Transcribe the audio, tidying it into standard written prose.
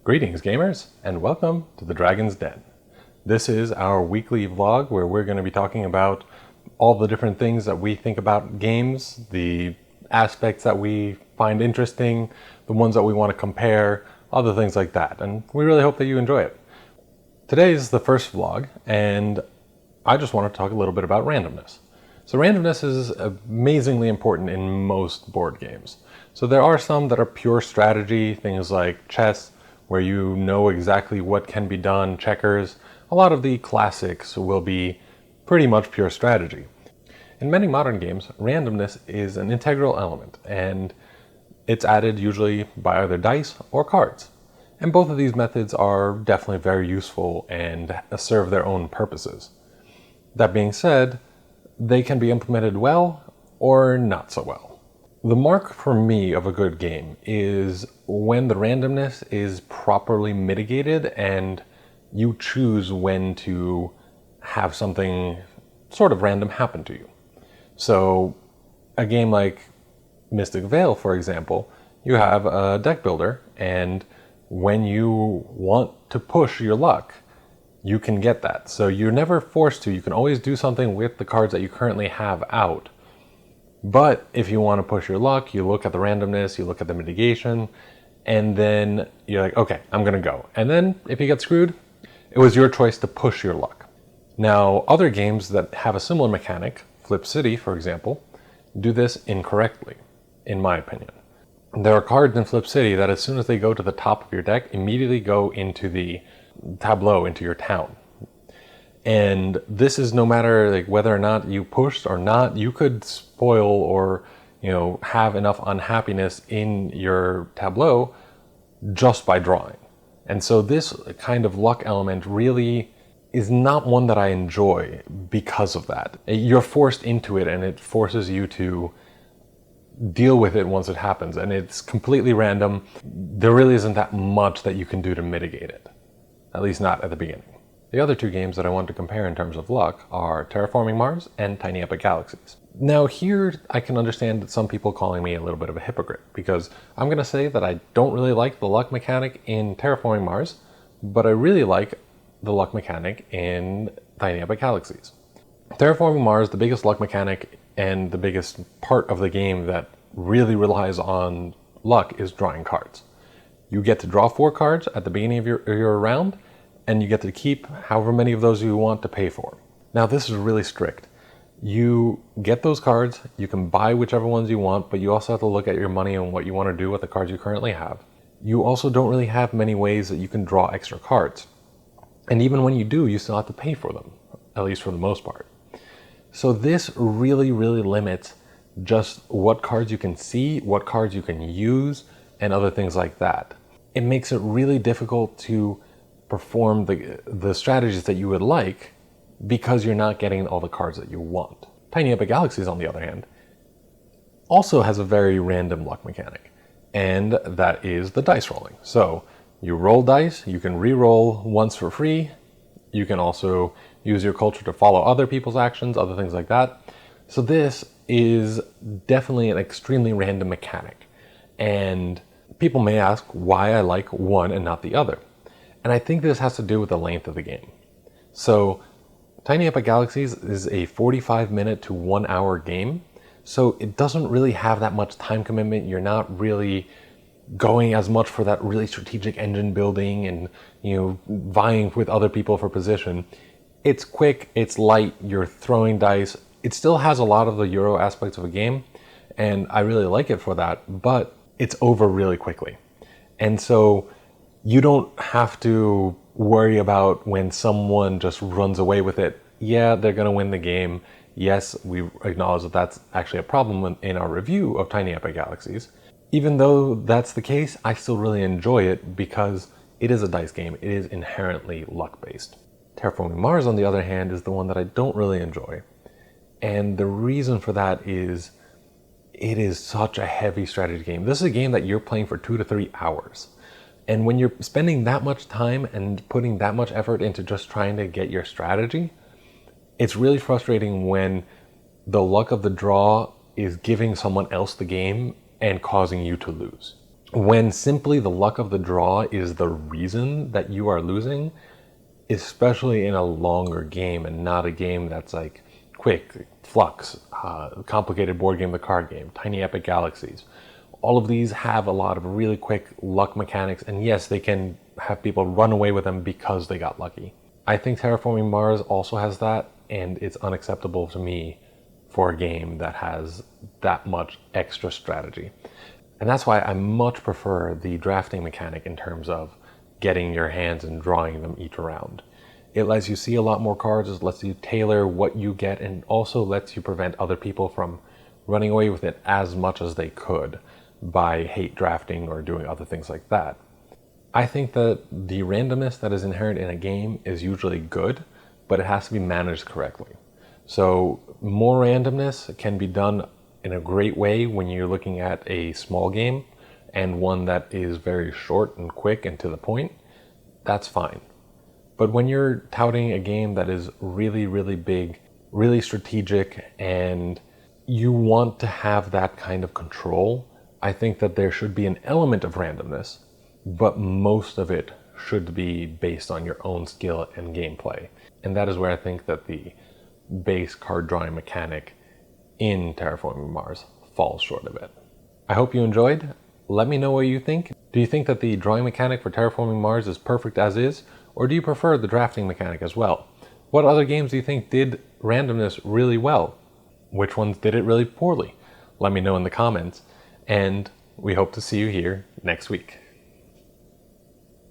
Greetings gamers, and welcome to the Dragon's Den. This is our weekly vlog where we're going to be talking about all the different things that we think about games, the aspects that we find interesting, the ones that we want to compare, other things like that, and we really hope that you enjoy it. Today is the first vlog, and I just want to talk a little bit about randomness. So randomness is amazingly important in most board games. So there are some that are pure strategy, things like chess, where you know exactly what can be done, checkers. A lot of the classics will be pretty much pure strategy. In many modern games, randomness is an integral element, and it's added usually by either dice or cards. And both of these methods are definitely very useful and serve their own purposes. That being said, they can be implemented well or not so well. The mark for me of a good game is when the randomness is properly mitigated and you choose when to have something sort of random happen to you. So a game like Mystic Vale, for example, you have a deck builder, and when you want to push your luck, you can get that. So you're never forced to. You can always do something with the cards that you currently have out. But if you want to push your luck, you look at the randomness, you look at the mitigation, and then you're like, okay, I'm going to go. And then if you get screwed, it was your choice to push your luck. Now, other games that have a similar mechanic, Flip City, for example, do this incorrectly, in my opinion. There are cards in Flip City that as soon as they go to the top of your deck, immediately go into the tableau, into your town. And this is no matter like whether or not you pushed or not, you could spoil or have enough unhappiness in your tableau just by drawing. And so this kind of luck element really is not one that I enjoy because of that. You're forced into it and it forces you to deal with it once it happens, and it's completely random. There really isn't that much that you can do to mitigate it, at least not at the beginning. The other two games that I want to compare in terms of luck are Terraforming Mars and Tiny Epic Galaxies. Now here I can understand some people calling me a little bit of a hypocrite, because I'm going to say that I don't really like the luck mechanic in Terraforming Mars, but I really like the luck mechanic in Tiny Epic Galaxies. Terraforming Mars, the biggest luck mechanic and the biggest part of the game that really relies on luck is drawing cards. You get to draw 4 cards at the beginning of your round, and you get to keep however many of those you want to pay for. Now this is really strict. You get those cards, you can buy whichever ones you want, but you also have to look at your money and what you want to do with the cards you currently have. You also don't really have many ways that you can draw extra cards. And even when you do, you still have to pay for them, at least for the most part. So this really, really limits just what cards you can see, what cards you can use, and other things like that. It makes it really difficult to perform the strategies that you would like because you're not getting all the cards that you want. Tiny Epic Galaxies, on the other hand, also has a very random luck mechanic, and that is the dice rolling. So you roll dice, you can re-roll once for free, you can also use your culture to follow other people's actions, other things like that. So this is definitely an extremely random mechanic, and people may ask why I like one and not the other. And I think this has to do with the length of the game. So Tiny Epic Galaxies is a 45-minute to 1 hour game, so it doesn't really have that much time commitment. You're not really going as much for that really strategic engine building and vying with other people for position. It's quick, it's light, you're throwing dice. It still has a lot of the Euro aspects of a game, and I really like it for that, but it's over really quickly. And so you don't have to worry about when someone just runs away with it. Yeah, they're going to win the game. Yes, we acknowledge that that's actually a problem in our review of Tiny Epic Galaxies. Even though that's the case, I still really enjoy it because it is a dice game. It is inherently luck-based. Terraforming Mars, on the other hand, is the one that I don't really enjoy. And the reason for that is it is such a heavy strategy game. This is a game that you're playing for 2 to 3 hours. And when you're spending that much time and putting that much effort into just trying to get your strategy, it's really frustrating when the luck of the draw is giving someone else the game and causing you to lose. when simply the luck of the draw is the reason that you are losing, especially in a longer game and not a game that's like quick, Flux, complicated board game, the card game, Tiny Epic Galaxies. All of these have a lot of really quick luck mechanics, and yes, they can have people run away with them because they got lucky. I think Terraforming Mars also has that, and it's unacceptable to me for a game that has that much extra strategy. And that's why I much prefer the drafting mechanic in terms of getting your hands and drawing them each round. It lets you see a lot more cards, it lets you tailor what you get, and also lets you prevent other people from running away with it as much as they could by hate drafting or doing other things like that. I think that the randomness that is inherent in a game is usually good, but it has to be managed correctly. So more randomness can be done in a great way when you're looking at a small game and one that is very short and quick and to the point. That's fine. But when you're touting a game that is really, really big, really strategic, and you want to have that kind of control, I think that there should be an element of randomness, but most of it should be based on your own skill and gameplay. And that is where I think that the base card drawing mechanic in Terraforming Mars falls short of it. I hope you enjoyed. Let me know what you think. Do you think that the drawing mechanic for Terraforming Mars is perfect as is, or do you prefer the drafting mechanic as well? What other games do you think did randomness really well? Which ones did it really poorly? Let me know in the comments, and we hope to see you here next week.